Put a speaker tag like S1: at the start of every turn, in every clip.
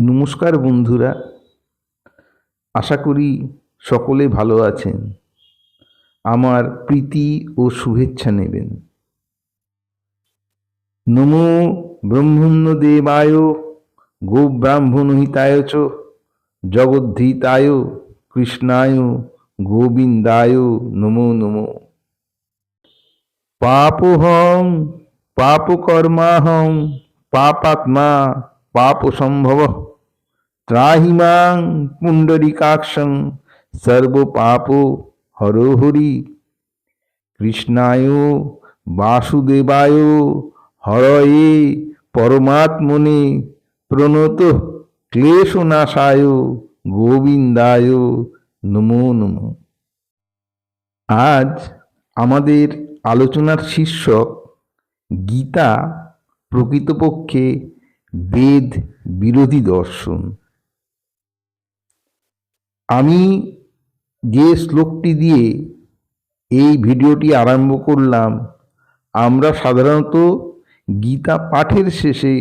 S1: নমস্কার বন্ধুরা, আশা করি সকলে ভালো আছেন। আমার প্রীতি ও শুভেচ্ছা নেবেন। নমো ব্রহ্মণ্যদেবায় গোব্রাহ্মণহিতায় চ জগদ্ধিতায় কৃষ্ণায় গোবিন্দায় নমো নমো। পাপোহং পাপকর্মাহং পাপাত্মা পাপসম্ভবঃ ত্রাহি মাং পুণ্ডরীকাক্ষং সর্বপাপ হরো হরি। কৃষ্ণায় বাসুদেবায় হরয়ে পরমাত্মনে প্রণত ক্লেশনাশায় গোবিন্দায় নমো নমো। আজ আমাদের আলোচনার শীর্ষক গীতা প্রকৃতপক্ষে বেদ বিরোধী দর্শন। আমি যে শ্লোকটি দিয়ে এই ভিডিওটি আরম্ভ করলাম, আমরা সাধারণত গীতা পাঠের শেষে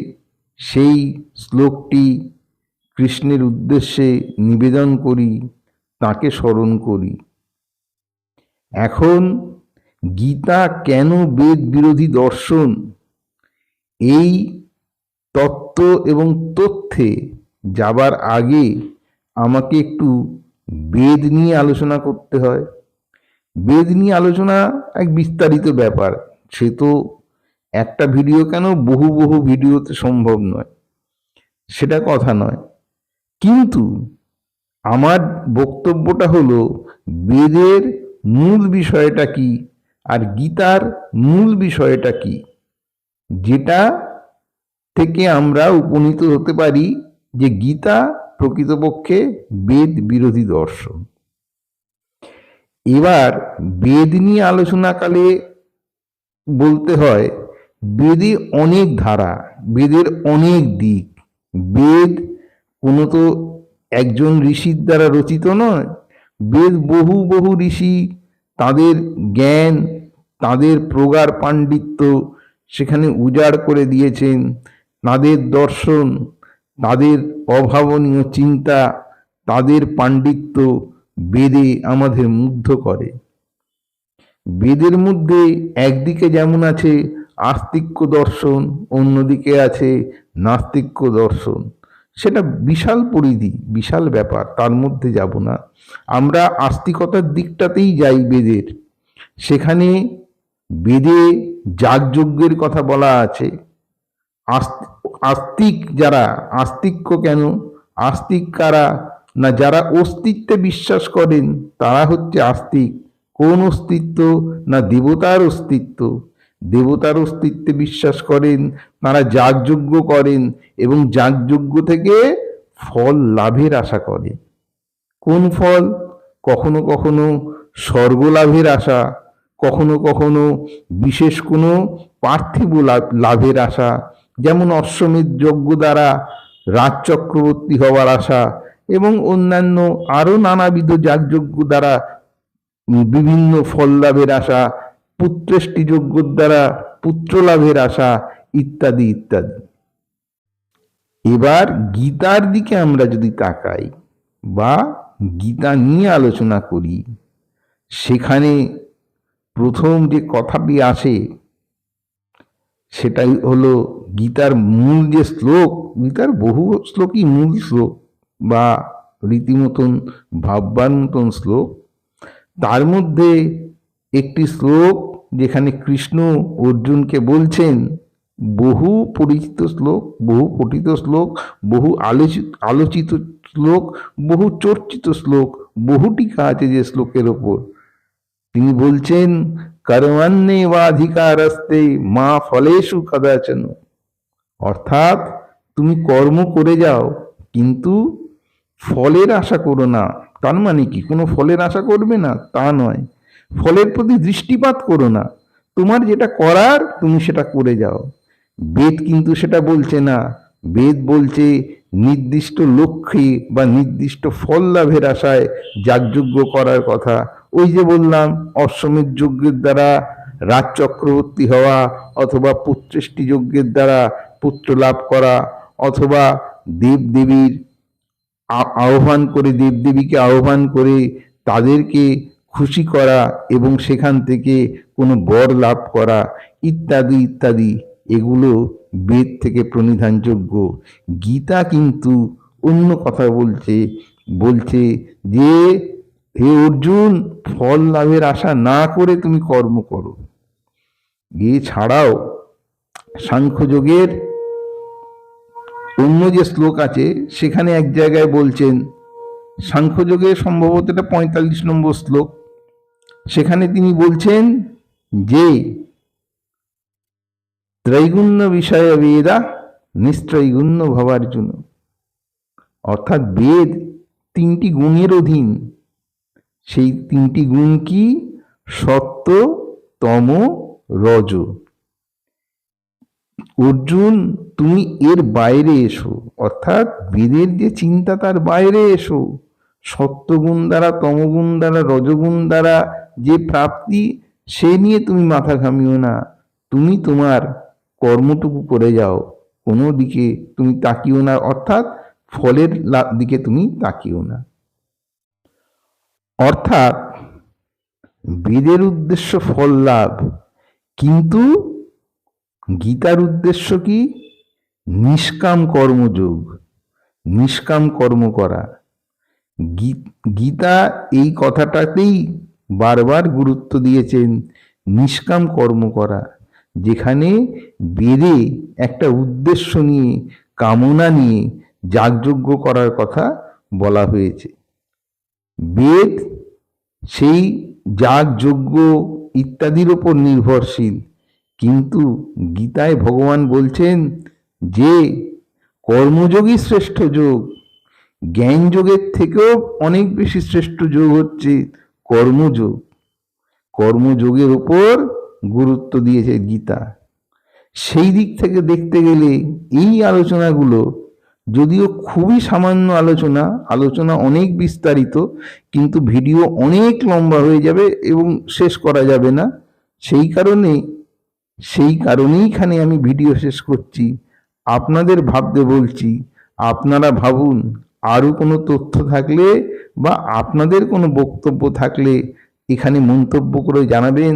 S1: সেই শ্লোকটি কৃষ্ণের উদ্দেশ্যে নিবেদন করি, তাকে স্মরণ করি। এখন গীতা কেন বেদ বিরোধী দর্শন, এই তত্ত্ব এবং তথ্যে যাবার আগে আমাকে একটু বেদ নিয়ে আলোচনা করতে হয়। বেদ নিয়ে আলোচনা এক বিস্তারিত ব্যাপার, সে তো একটা ভিডিও কেন বহু বহু ভিডিওতে সম্ভব নয়, সেটা কথা নয়। কিন্তু আমার বক্তব্যটা হলো বেদের মূল বিষয়টা কি আর গীতার মূল বিষয়টা কি, যেটা থেকে আমরা উপনীত হতে পারি যে গীতা প্রকৃতপক্ষে বেদ বিরোধী দর্শন। এবার বেদ নিয়ে আলোচনাকালে বলতে হয় বেদে অনেক ধারা, বেদের অনেক দিক। বেদ কোনো তো একজন ঋষির দ্বারা রচিত নয়। বেদ বহু বহু ঋষি তাদের জ্ঞান, তাদের প্রগাঢ় পাণ্ডিত্য সেখানে উজাড় করে দিয়েছেন। তাদের দর্শন, তাদের অভাবনীয় চিন্তা, তাদের পাণ্ডিত্য বেদে আমাদের মুগ্ধ করে। বেদের মধ্যে একদিকে যেমন আছে আস্তিক্য দর্শন, অন্যদিকে আছে নাস্তিক্য দর্শন। সেটা বিশাল পরিধি, বিশাল ব্যাপার, তার মধ্যে যাব না। আমরা আস্তিকতার দিকটাতেই যাই বেদের। সেখানে বেদে যাগযজ্ঞের কথা বলা আছে। আস্তিক যারা, আস্তিক্য কেন, আস্তিক কারা না, যারা অস্তিত্বে বিশ্বাস করেন তারা হচ্ছে আস্তিক। কোন অস্তিত্ব না, দেবতার অস্তিত্ব। দেবতার অস্তিত্বে বিশ্বাস করেন, তারা যাগযজ্ঞ করেন এবং যাগযজ্ঞ থেকে ফল লাভের আশা করে। কোন ফল? কখনো কখনো স্বর্গ লাভের আশা, কখনো কখনো বিশেষ কোনো পার্থিব লাভের আশা, যেমন অশ্বমেধ যজ্ঞ দ্বারা রাজ চক্রবর্তী হওয়ার আশা এবং অন্যান্য আরো নানাবিধ যাগযজ্ঞ দ্বারা বিভিন্ন ফল লাভের আশা, পুত্রেষ্টি যজ্ঞর দ্বারা পুত্র লাভের আশা, ইত্যাদি ইত্যাদি। এবার গীতার দিকে আমরা যদি তাকাই বা গীতা নিয়ে আলোচনা করি, সেখানে প্রথম যে কথাটি আসে সেটাই হলো গীতার মূল যে শ্লোক। গীতার বহু শ্লোকই মূল শ্লোক বা রীতিমতন ভাববার মতন শ্লোক। তার মধ্যে একটি শ্লোক যেখানে কৃষ্ণ অর্জুনকে বলছেন, বহু পরিচিত শ্লোক, বহু পঠিত শ্লোক, বহু আলোচিত শ্লোক, বহু চর্চিত শ্লোক, বহু টিকা আছে যে শ্লোকের ওপর। তিনি বলছেন, কর্মণ্যেবাধিকারস্তে মা ফলেষু কদাচন। অর্থাৎ তুমি কর্ম করে যাও, কিন্তু ফলের আশা করো না। তার মানে কি কোনো ফলের আশা করবে না তা নয়, ফলের প্রতি দৃষ্টিপাত করো না। তোমার যেটা করার তুমি সেটা করে যাও। বেদ কিন্তু সেটা বলছে না। বেদ বলছে নির্দিষ্ট লক্ষ্যে বা নির্দিষ্ট ফল লাভের আশায় যাগযজ্ঞ করার কথা। ওই যে বললাম, অশ্বমেধ যজ্ঞের দ্বারা রাজ চক্রবর্তী হওয়া, অথবা পুত্রেষ্টি যজ্ঞের দ্বারা পুত্র লাভ করা, অথবা দেবদেবীর আহ্বান করে, দেবদেবীকে আহ্বান করে তাদেরকে খুশি করা এবং সেখান থেকে কোনো বর লাভ করা ইত্যাদি ইত্যাদি, এগুলো বেদ থেকে প্রণিধানযোগ্য। গীতা কিন্তু অন্য কথা বলছে যে হে অর্জুন, ফল লাভের আশা না করে তুমি কর্ম করো। এছাড়াও সাংখ্যযোগের অন্য যে শ্লোক আছে সেখানে এক জায়গায় বলছেন, সাংখ্যযোগে সম্ভবত এটা 45 নম্বর শ্লোক, সেখানে তিনি বলছেন যে ত্রৈগুণ্য বিষয় বেদা নিস্ত্রৈগুণ্য ভবার্জুন, অর্থাৎ বেদ 3টি গুণের অধীন। সেই 3টি গুণ কি? সত্য, তম, রজ। অর্জুন, তুমি এর বাইরে এসো, অর্থাৎ বেদের যে চিন্তা তার বাইরে এসো। সত্যগুণ দ্বারা, তমগুণ দ্বারা, রজগুণ দ্বারা যে প্রাপ্তি, সে নিয়ে তুমি মাথা ঘামিও না। তুমি তোমার কর্মটুকু করে যাও, কোনো দিকে তুমি তাকিও না, অর্থাৎ ফলের দিকে তুমি তাকিও না। অর্থাৎ বেদের উদ্দেশ্য ফল লাভ, কিন্তু গীতার উদ্দেশ্য কি? নিষ্কাম কর্মযোগ, নিষ্কাম কর্ম করা। গীতা এই কথাটাতেই বারবার গুরুত্ব দিয়েছেন, নিষ্কাম কর্ম করা, যেখানে বেদে একটা উদ্দেশ্য নিয়ে, কামনা নিয়ে যাগযজ্ঞ করার কথা বলা হয়েছে। বেদ সেই যাগযজ্ঞ ইত্যাদির ওপর নির্ভরশীল, কিন্তু গীতায় ভগবান বলছেন যে কর্মযোগই শ্রেষ্ঠ যোগ। জ্ঞান যোগের থেকেও অনেক বেশি শ্রেষ্ঠ যোগ হচ্ছে কর্মযোগ। কর্মযোগের ওপর গুরুত্ব দিয়েছে গীতা। সেই দিক থেকে দেখতে গেলে এই আলোচনাগুলো, যদিও খুবই সামান্য আলোচনা অনেক বিস্তারিত, কিন্তু ভিডিও অনেক লম্বা হয়ে যাবে এবং শেষ করা যাবে না। সেই কারণেই এখানে আমি ভিডিও শেষ করছি। আপনাদের ভাবতে বলছি, আপনারা ভাবুন। আরও কোনো তথ্য থাকলে বা আপনাদের কোনো বক্তব্য থাকলে এখানে মন্তব্য করে জানাবেন।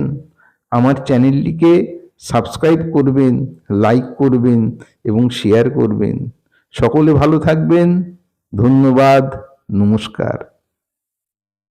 S1: আমার চ্যানেলটিকে সাবস্ক্রাইব করবেন, লাইক করবেন এবং শেয়ার করবেন। সকলে ভালো থাকবেন। ধন্যবাদ। নমস্কার।